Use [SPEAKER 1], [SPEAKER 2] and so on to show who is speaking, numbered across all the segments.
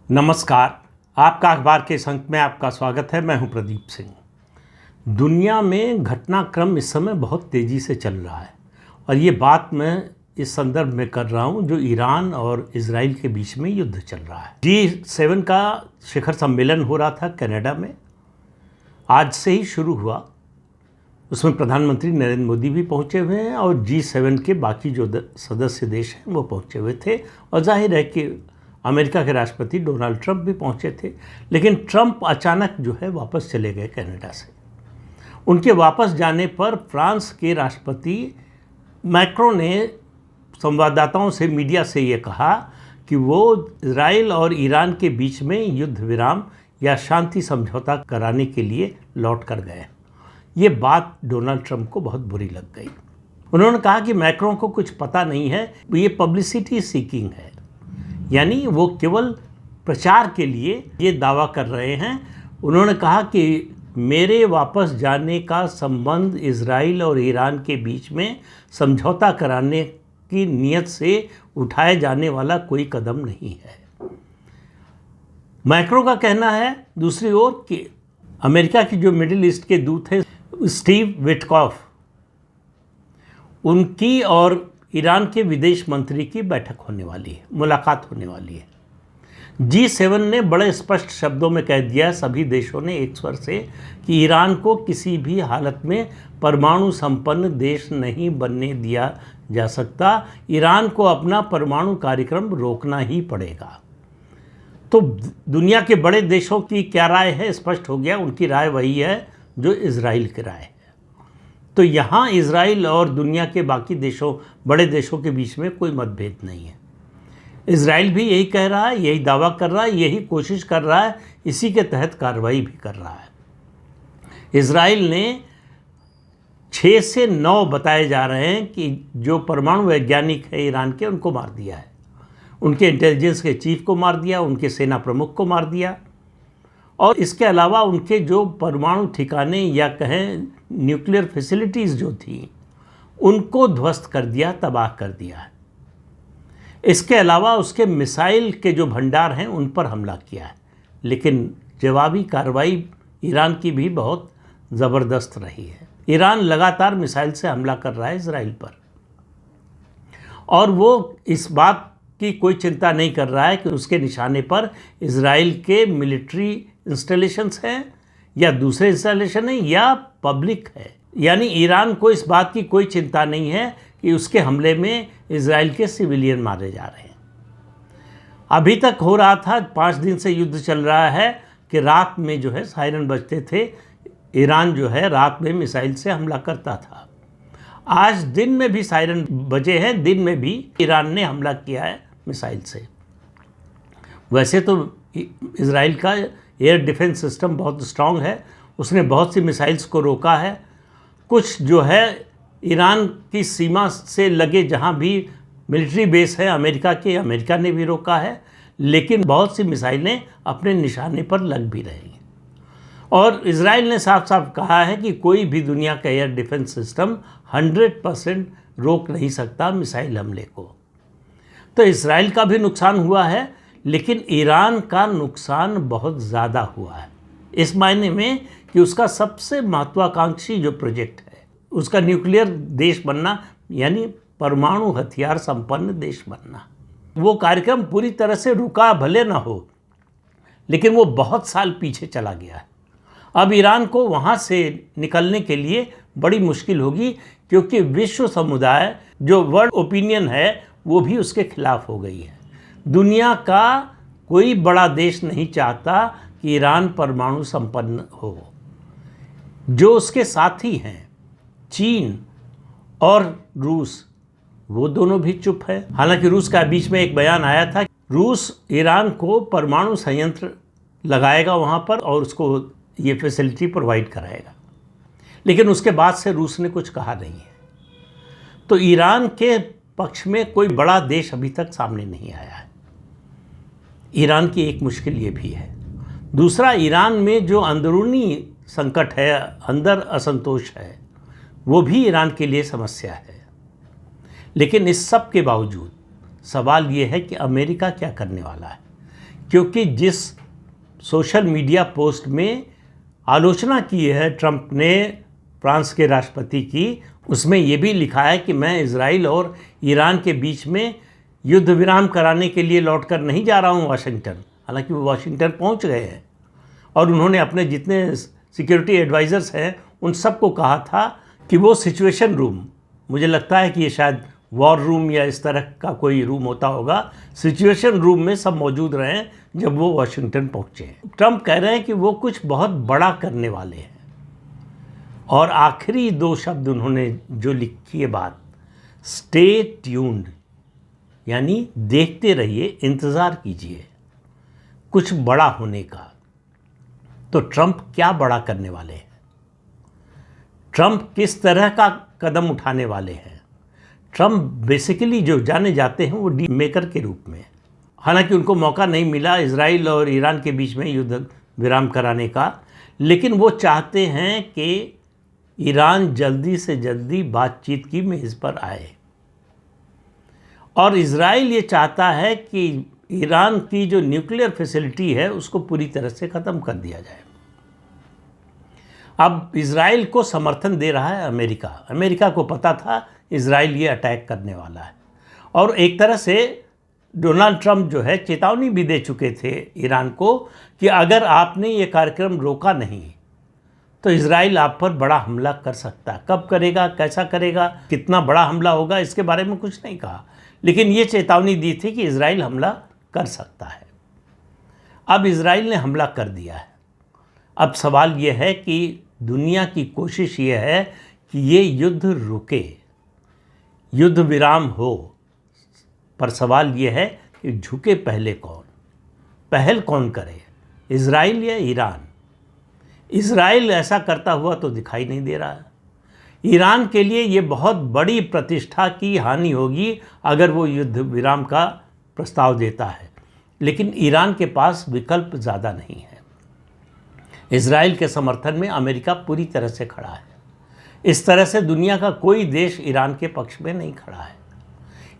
[SPEAKER 1] नमस्कार। आपका अखबार के इस अंक में आपका स्वागत है। मैं हूं प्रदीप सिंह। दुनिया में घटनाक्रम इस समय बहुत तेज़ी से चल रहा है और ये बात मैं इस संदर्भ में कर रहा हूं जो ईरान और इजराइल के बीच में युद्ध चल रहा है। G7 का शिखर सम्मेलन हो रहा था कनाडा में, आज से ही शुरू हुआ। उसमें प्रधानमंत्री नरेंद्र मोदी भी पहुंचे हुए हैं और G7 के बाकी जो सदस्य देश हैं वो पहुंचे हुए थे और जाहिर है कि अमेरिका के राष्ट्रपति डोनाल्ड ट्रंप भी पहुंचे थे। लेकिन ट्रंप अचानक जो है वापस चले गए कनाडा से। उनके वापस जाने पर फ्रांस के राष्ट्रपति मैक्रो ने संवाददाताओं से, मीडिया से ये कहा कि वो इजराइल और ईरान के बीच में युद्ध विराम या शांति समझौता कराने के लिए लौट कर गए। ये बात डोनाल्ड ट्रंप को बहुत बुरी लग गई। उन्होंने कहा कि मैक्रो को कुछ पता नहीं है, ये पब्लिसिटी सीकिंग है, यानी वो केवल प्रचार के लिए ये दावा कर रहे हैं। उन्होंने कहा कि मेरे वापस जाने का संबंध इजराइल और ईरान के बीच में समझौता कराने की नीयत से उठाए जाने वाला कोई कदम नहीं है। मैक्रो का कहना है दूसरी ओर कि अमेरिका की जो मिडिल ईस्ट के दूत हैं स्टीव विटकॉफ, उनकी और ईरान के विदेश मंत्री की बैठक होने वाली है, मुलाकात होने वाली है। G7 ने बड़े स्पष्ट शब्दों में कह दिया, सभी देशों ने एक स्वर से, कि ईरान को किसी भी हालत में परमाणु संपन्न देश नहीं बनने दिया जा सकता। ईरान को अपना परमाणु कार्यक्रम रोकना ही पड़ेगा। तो दुनिया के बड़े देशों की क्या राय है स्पष्ट हो गया। उनकी राय वही है जो इजराइल की राय है। तो यहाँ इजराइल और दुनिया के बाकी देशों, बड़े देशों के बीच में कोई मतभेद नहीं है। इजराइल भी यही कह रहा है, यही दावा कर रहा है, यही कोशिश कर रहा है, इसी के तहत कार्रवाई भी कर रहा है। इजराइल ने 6 से 9 बताए जा रहे हैं कि जो परमाणु वैज्ञानिक है ईरान के, उनको मार दिया है। उनके इंटेलिजेंस के चीफ को मार दिया, उनके सेना प्रमुख को मार दिया और इसके अलावा उनके जो परमाणु ठिकाने या कहें न्यूक्लियर फैसिलिटीज़ जो थी उनको ध्वस्त कर दिया, तबाह कर दिया है। इसके अलावा उसके मिसाइल के जो भंडार हैं उन पर हमला किया है। लेकिन जवाबी कार्रवाई ईरान की भी बहुत ज़बरदस्त रही है। ईरान लगातार मिसाइल से हमला कर रहा है इजराइल पर और वो इस बात की कोई चिंता नहीं कर रहा है कि उसके निशाने पर इजराइल के मिलिट्री इंस्टॉलेशंस हैं या दूसरे इंस्टॉलेशन हैं या पब्लिक है। यानी ईरान को इस बात की कोई चिंता नहीं है कि उसके हमले में इजराइल के सिविलियन मारे जा रहे हैं। अभी तक हो रहा था, 5 दिन से युद्ध चल रहा है कि रात में जो है सायरन बजते थे। ईरान जो है रात में मिसाइल से हमला करता था। आज दिन में भी सायरन बजे हैं, दिन में भी ईरान ने हमला किया है मिसाइल से। वैसे तो इजराइल का एयर डिफेंस सिस्टम बहुत स्ट्रांग है, उसने बहुत सी मिसाइल्स को रोका है। कुछ जो है ईरान की सीमा से लगे जहां भी मिलिट्री बेस है अमेरिका के, अमेरिका ने भी रोका है। लेकिन बहुत सी मिसाइलें अपने निशाने पर लग भी रही हैं और इजराइल ने साफ साफ कहा है कि कोई भी दुनिया का एयर डिफेंस सिस्टम 100% रोक नहीं सकता मिसाइल हमले को। तो इजराइल का भी नुकसान हुआ है, लेकिन ईरान का नुकसान बहुत ज़्यादा हुआ है इस मायने में कि उसका सबसे महत्वाकांक्षी जो प्रोजेक्ट है, उसका न्यूक्लियर देश बनना, यानी परमाणु हथियार संपन्न देश बनना, वो कार्यक्रम पूरी तरह से रुका भले ना हो, लेकिन वो बहुत साल पीछे चला गया है। अब ईरान को वहाँ से निकलने के लिए बड़ी मुश्किल होगी क्योंकि विश्व समुदाय, जो वर्ल्ड ओपिनियन है, वो भी उसके खिलाफ हो गई है। दुनिया का कोई बड़ा देश नहीं चाहता कि ईरान परमाणु संपन्न हो। जो उसके साथी हैं चीन और रूस, वो दोनों भी चुप है। हालांकि रूस का बीच में एक बयान आया था, रूस ईरान को परमाणु संयंत्र लगाएगा वहाँ पर और उसको ये फैसिलिटी प्रोवाइड कराएगा, लेकिन उसके बाद से रूस ने कुछ कहा नहीं है। तो ईरान के पक्ष में कोई बड़ा देश अभी तक सामने नहीं आया है। ईरान की एक मुश्किल ये भी है। दूसरा, ईरान में जो अंदरूनी संकट है, अंदर असंतोष है, वो भी ईरान के लिए समस्या है। लेकिन इस सब के बावजूद सवाल ये है कि अमेरिका क्या करने वाला है। क्योंकि जिस सोशल मीडिया पोस्ट में आलोचना की है ट्रंप ने फ्रांस के राष्ट्रपति की, उसमें ये भी लिखा है कि मैं इजराइल और ईरान के बीच में युद्ध विराम कराने के लिए लौटकर नहीं जा रहा हूँ वाशिंगटन। हालांकि वो वाशिंगटन पहुँच गए हैं और उन्होंने अपने जितने सिक्योरिटी एडवाइज़र्स हैं उन सबको कहा था कि वो सिचुएशन रूम, मुझे लगता है कि ये शायद वॉर रूम या इस तरह का कोई रूम होता होगा, सिचुएशन रूम में सब मौजूद रहें जब वो वाशिंगटन पहुँचे। ट्रंप कह रहे हैं कि वो कुछ बहुत बड़ा करने वाले हैं और आखिरी 2 शब्द उन्होंने जो लिखी है बात, स्टे ट्यून्ड, यानी देखते रहिए, इंतज़ार कीजिए कुछ बड़ा होने का। तो ट्रंप क्या बड़ा करने वाले हैं? ट्रंप किस तरह का कदम उठाने वाले हैं? ट्रंप बेसिकली जो जाने जाते हैं वो डील मेकर के रूप में। हालांकि उनको मौका नहीं मिला इजराइल और ईरान के बीच में युद्ध विराम कराने का, लेकिन वो चाहते हैं कि ईरान जल्दी से जल्दी बातचीत की मेज़ पर आए और इजराइल ये चाहता है कि ईरान की जो न्यूक्लियर फैसिलिटी है उसको पूरी तरह से ख़त्म कर दिया जाए। अब इजराइल को समर्थन दे रहा है अमेरिका। अमेरिका को पता था इजराइल ये अटैक करने वाला है और एक तरह से डोनाल्ड ट्रंप जो है चेतावनी भी दे चुके थे ईरान को कि अगर आपने ये कार्यक्रम रोका नहीं तो इजराइल आप पर बड़ा हमला कर सकता है। कब करेगा, कैसा करेगा, कितना बड़ा हमला होगा, इसके बारे में कुछ नहीं कहा, लेकिन ये चेतावनी दी थी कि इजराइल हमला कर सकता है। अब इजराइल ने हमला कर दिया है। अब सवाल ये है कि दुनिया की कोशिश ये है कि ये युद्ध रुके, युद्ध विराम हो, पर सवाल ये है कि झुके पहले कौन, पहल कौन करे, इजराइल या ईरान? इजराइल ऐसा करता हुआ तो दिखाई नहीं दे रहा है। ईरान के लिए ये बहुत बड़ी प्रतिष्ठा की हानि होगी अगर वो युद्ध विराम का प्रस्ताव देता है, लेकिन ईरान के पास विकल्प ज़्यादा नहीं है। इजराइल के समर्थन में अमेरिका पूरी तरह से खड़ा है। इस तरह से दुनिया का कोई देश ईरान के पक्ष में नहीं खड़ा है।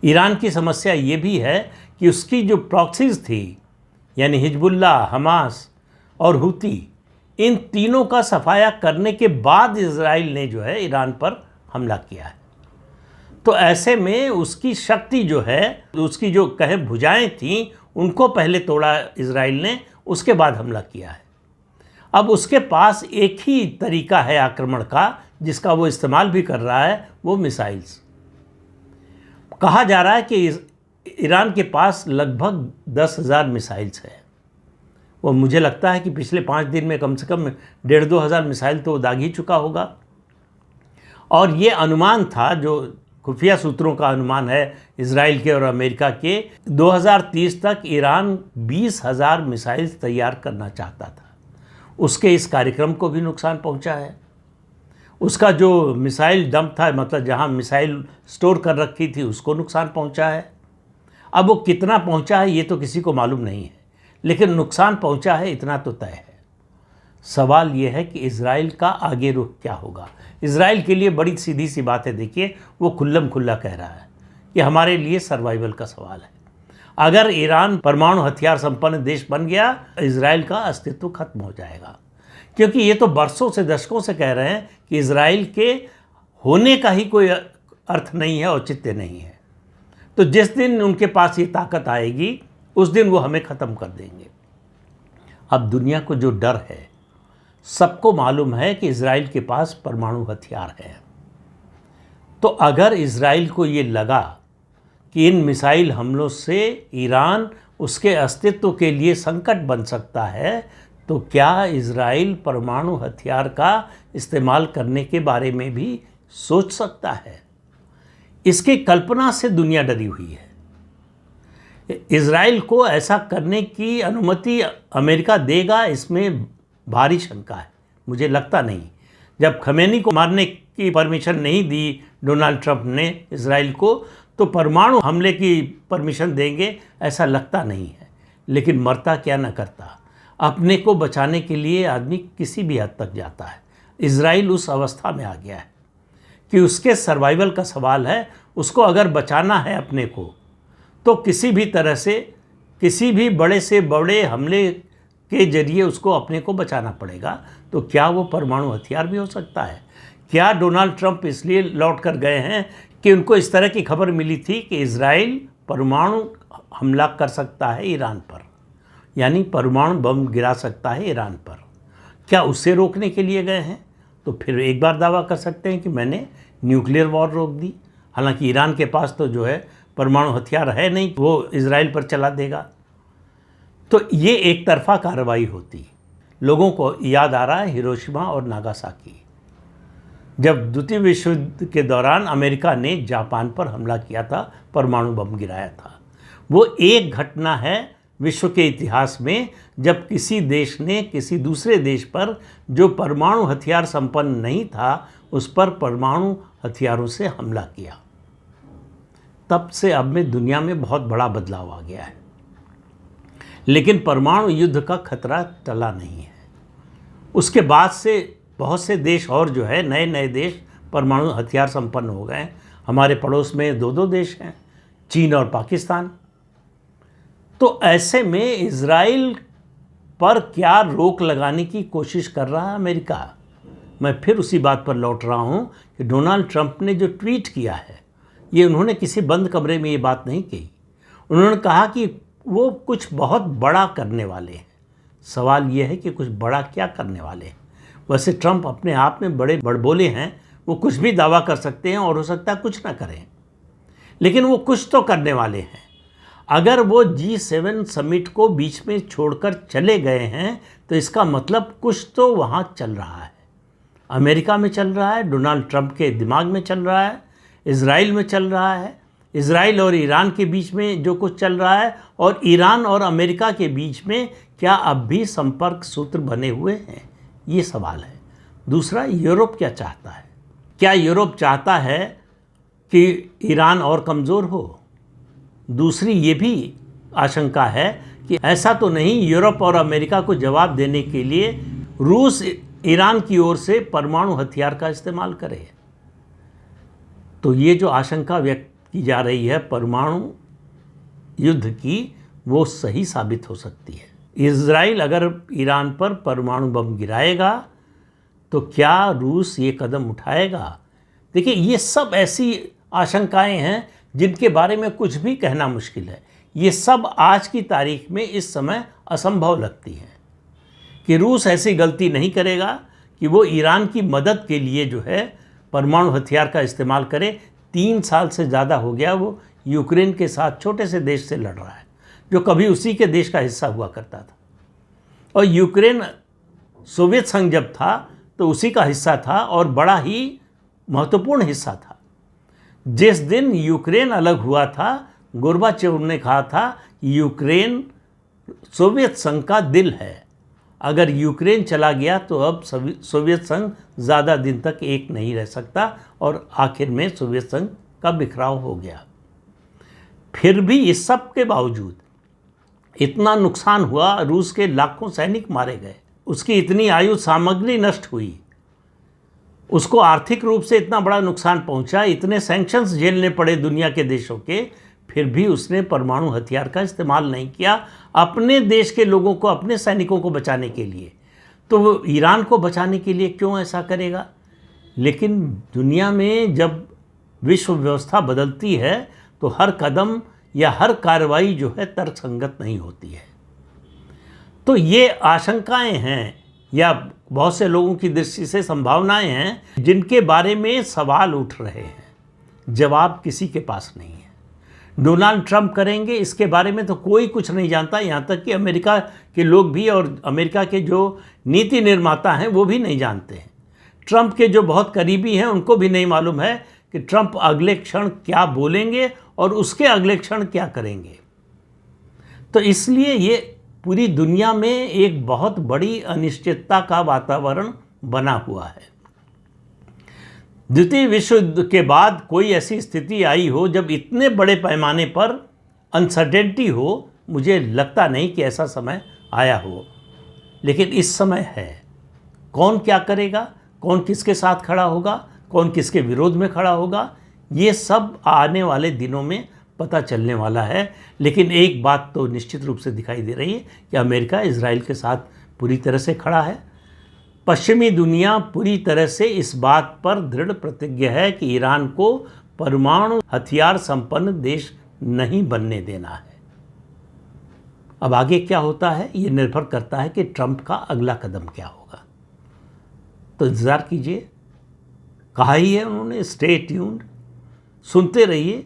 [SPEAKER 1] ईरान की समस्या ये भी है कि उसकी जो प्रॉक्सीज थी, यानी हिजबुल्लाह, हमास और हुती, इन तीनों का सफाया करने के बाद इजराइल ने जो है ईरान पर हमला किया है। तो ऐसे में उसकी शक्ति जो है, उसकी जो कहें भुजाएं थीं, उनको पहले तोड़ा इजराइल ने, उसके बाद हमला किया है। अब उसके पास एक ही तरीका है आक्रमण का जिसका वो इस्तेमाल भी कर रहा है, वो मिसाइल्स। कहा जा रहा है कि ईरान के पास लगभग 10,000 मिसाइल्स है। वो मुझे लगता है कि पिछले 5 दिन में कम से कम 1,500-2 हज़ार मिसाइल तो दाग ही चुका होगा। और ये अनुमान था, जो खुफिया सूत्रों का अनुमान है इजराइल के और अमेरिका के, 2030 तक ईरान 20,000 मिसाइल्स तैयार करना चाहता था। उसके इस कार्यक्रम को भी नुकसान पहुंचा है। उसका जो मिसाइल डंप था, मतलब जहां मिसाइल स्टोर कर रखी थी, उसको नुकसान पहुंचा है। अब वो कितना पहुंचा है ये तो किसी को मालूम नहीं है, लेकिन नुकसान पहुंचा है इतना तो तय है। सवाल ये है कि इजराइल का आगे रुख क्या होगा। इजराइल के लिए बड़ी सीधी सी बात है, देखिए वो खुल्लम खुल्ला कह रहा है कि हमारे लिए सर्वाइवल का सवाल है। अगर ईरान परमाणु हथियार संपन्न देश बन गया, इजराइल का अस्तित्व खत्म हो जाएगा। क्योंकि ये तो बरसों से, दशकों से कह रहे हैं कि इजराइल के होने का ही कोई अर्थ नहीं है, औचित्य नहीं है। तो जिस दिन उनके पास ये ताकत आएगी उस दिन वो हमें ख़त्म कर देंगे। अब दुनिया को जो डर है, सबको मालूम है कि इजराइल के पास परमाणु हथियार है। तो अगर इजराइल को ये लगा कि इन मिसाइल हमलों से ईरान उसके अस्तित्व के लिए संकट बन सकता है, तो क्या इजराइल परमाणु हथियार का इस्तेमाल करने के बारे में भी सोच सकता है? इसकी कल्पना से दुनिया डरी हुई है। इजराइल को ऐसा करने की अनुमति अमेरिका देगा, इसमें भारी शंका है। मुझे लगता नहीं। जब खमेनी को मारने की परमिशन नहीं दी डोनाल्ड ट्रंप ने इजराइल को, तो परमाणु हमले की परमिशन देंगे ऐसा लगता नहीं है। लेकिन मरता क्या न करता, अपने को बचाने के लिए आदमी किसी भी हद तक जाता है। इजराइल उस अवस्था में आ गया है कि उसके सर्वाइवल का सवाल है। उसको अगर बचाना है अपने को, तो किसी भी तरह से किसी भी बड़े से बड़े हमले के जरिए उसको अपने को बचाना पड़ेगा, तो क्या वो परमाणु हथियार भी हो सकता है? क्या डोनाल्ड ट्रंप इसलिए लौट कर गए हैं कि उनको इस तरह की खबर मिली थी कि इजराइल परमाणु हमला कर सकता है ईरान पर, यानी परमाणु बम गिरा सकता है ईरान पर? क्या उससे रोकने के लिए गए हैं? तो फिर एक बार दावा कर सकते हैं कि मैंने न्यूक्लियर वॉर रोक दी। हालांकि ईरान के पास तो जो है परमाणु हथियार है नहीं, वो इजराइल पर चला देगा। तो ये एक तरफा कार्रवाई होती। लोगों को याद आ रहा है हिरोशिमा और नागासाकी, जब द्वितीय विश्व युद्ध के दौरान अमेरिका ने जापान पर हमला किया था, परमाणु बम गिराया था। वो एक घटना है विश्व के इतिहास में जब किसी देश ने किसी दूसरे देश पर जो परमाणु हथियार संपन्न नहीं था उस पर परमाणु हथियारों से हमला किया। तब से अब में दुनिया में बहुत बड़ा बदलाव आ गया है, लेकिन परमाणु युद्ध का खतरा टला नहीं है। उसके बाद से बहुत से देश और जो है नए नए देश परमाणु हथियार संपन्न हो गए। हमारे पड़ोस में दो देश हैं, चीन और पाकिस्तान। तो ऐसे में इजराइल पर क्या रोक लगाने की कोशिश कर रहा है अमेरिका? मैं फिर उसी बात पर लौट रहा हूं कि डोनाल्ड ट्रंप ने जो ट्वीट किया है, ये उन्होंने किसी बंद कमरे में ये बात नहीं कही। उन्होंने कहा कि वो कुछ बहुत बड़ा करने वाले हैं। सवाल ये है कि कुछ बड़ा क्या करने वाले हैं? वैसे ट्रंप अपने आप में बड़े बड़बोले हैं, वो कुछ भी दावा कर सकते हैं और हो सकता है कुछ ना करें, लेकिन वो कुछ तो करने वाले हैं। अगर वो G7 समिट को बीच में छोड़कर चले गए हैं तो इसका मतलब कुछ तो वहाँ चल रहा है। अमेरिका में चल रहा है, डोनाल्ड ट्रंप के दिमाग में चल रहा है, इजराइल में चल रहा है, इजराइल और ईरान के बीच में जो कुछ चल रहा है, और ईरान और अमेरिका के बीच में क्या अब भी संपर्क सूत्र बने हुए हैं? ये सवाल है। दूसरा, यूरोप क्या चाहता है? क्या यूरोप चाहता है कि ईरान और कमज़ोर हो? दूसरी ये भी आशंका है कि ऐसा तो नहीं यूरोप और अमेरिका को जवाब देने के लिए रूस ईरान की ओर से परमाणु हथियार का इस्तेमाल करे। तो ये जो आशंका व्यक्त की जा रही है परमाणु युद्ध की, वो सही साबित हो सकती है। इजराइल अगर ईरान पर परमाणु बम गिराएगा तो क्या रूस ये कदम उठाएगा? देखिए, ये सब ऐसी आशंकाएं हैं जिनके बारे में कुछ भी कहना मुश्किल है। ये सब आज की तारीख में इस समय असंभव लगती हैं कि रूस ऐसी गलती नहीं करेगा कि वो ईरान की मदद के लिए जो है परमाणु हथियार का इस्तेमाल करे। 3 साल से ज़्यादा हो गया वो यूक्रेन के साथ छोटे से देश से लड़ रहा है, जो कभी उसी के देश का हिस्सा हुआ करता था। और यूक्रेन सोवियत संघ जब था तो उसी का हिस्सा था और बड़ा ही महत्वपूर्ण हिस्सा था। जिस दिन यूक्रेन अलग हुआ था, गोर्बाचेव ने कहा था यूक्रेन सोवियत संघ का दिल है। अगर यूक्रेन चला गया तो अब सोवियत संघ ज़्यादा दिन तक एक नहीं रह सकता, और आखिर में सोवियत संघ का बिखराव हो गया। फिर भी इस सब के बावजूद इतना नुकसान हुआ, रूस के लाखों सैनिक मारे गए, उसकी इतनी आयुध सामग्री नष्ट हुई, उसको आर्थिक रूप से इतना बड़ा नुकसान पहुंचा, इतने सैंक्शंस झेलने पड़े दुनिया के देशों के, फिर भी उसने परमाणु हथियार का इस्तेमाल नहीं किया अपने देश के लोगों को, अपने सैनिकों को बचाने के लिए। तो वो ईरान को बचाने के लिए क्यों ऐसा करेगा? लेकिन दुनिया में जब विश्व व्यवस्था बदलती है तो हर कदम या हर कार्रवाई जो है तर्कसंगत नहीं होती है। तो ये आशंकाएं हैं या बहुत से लोगों की दृष्टि से संभावनाएं हैं जिनके बारे में सवाल उठ रहे हैं, जवाब किसी के पास नहीं है। डोनाल्ड ट्रंप करेंगे इसके बारे में तो कोई कुछ नहीं जानता, यहाँ तक कि अमेरिका के लोग भी और अमेरिका के जो नीति निर्माता हैं वो भी नहीं जानते हैं। ट्रंप के जो बहुत करीबी हैं उनको भी नहीं मालूम है कि ट्रंप अगले क्षण क्या बोलेंगे और उसके अगले क्षण क्या करेंगे। तो इसलिए ये पूरी दुनिया में एक बहुत बड़ी अनिश्चितता का वातावरण बना हुआ है। द्वितीय विश्व युद्ध के बाद कोई ऐसी स्थिति आई हो जब इतने बड़े पैमाने पर अनसर्टेनिटी हो, मुझे लगता नहीं कि ऐसा समय आया हो, लेकिन इस समय है। कौन क्या करेगा, कौन किसके साथ खड़ा होगा, कौन किसके विरोध में खड़ा होगा, ये सब आने वाले दिनों में पता चलने वाला है। लेकिन एक बात तो निश्चित रूप से दिखाई दे रही है कि अमेरिका इजराइल के साथ पूरी तरह से खड़ा है। पश्चिमी दुनिया पूरी तरह से इस बात पर दृढ़ प्रतिज्ञ है कि ईरान को परमाणु हथियार संपन्न देश नहीं बनने देना है। अब आगे क्या होता है ये निर्भर करता है कि ट्रंप का अगला कदम क्या होगा। तो इंतज़ार कीजिए। कहा ही है उन्होंने, स्टे ट्यून्ड, सुनते रहिए।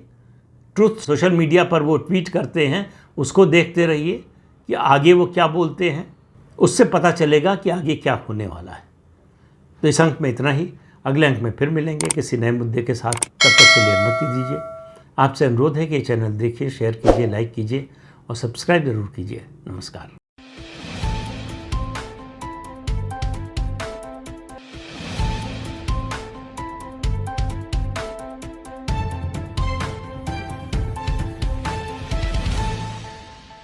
[SPEAKER 1] ट्रुथ सोशल मीडिया पर वो ट्वीट करते हैं, उसको देखते रहिए कि आगे वो क्या बोलते हैं, उससे पता चलेगा कि आगे क्या होने वाला है। तो इस अंक में इतना ही। अगले अंक में फिर मिलेंगे किसी नए मुद्दे के साथ। तब तक के लिए अनुमति दीजिए। आपसे अनुरोध है कि चैनल देखिए, शेयर कीजिए, लाइक कीजिए और सब्सक्राइब जरूर कीजिए। नमस्कार।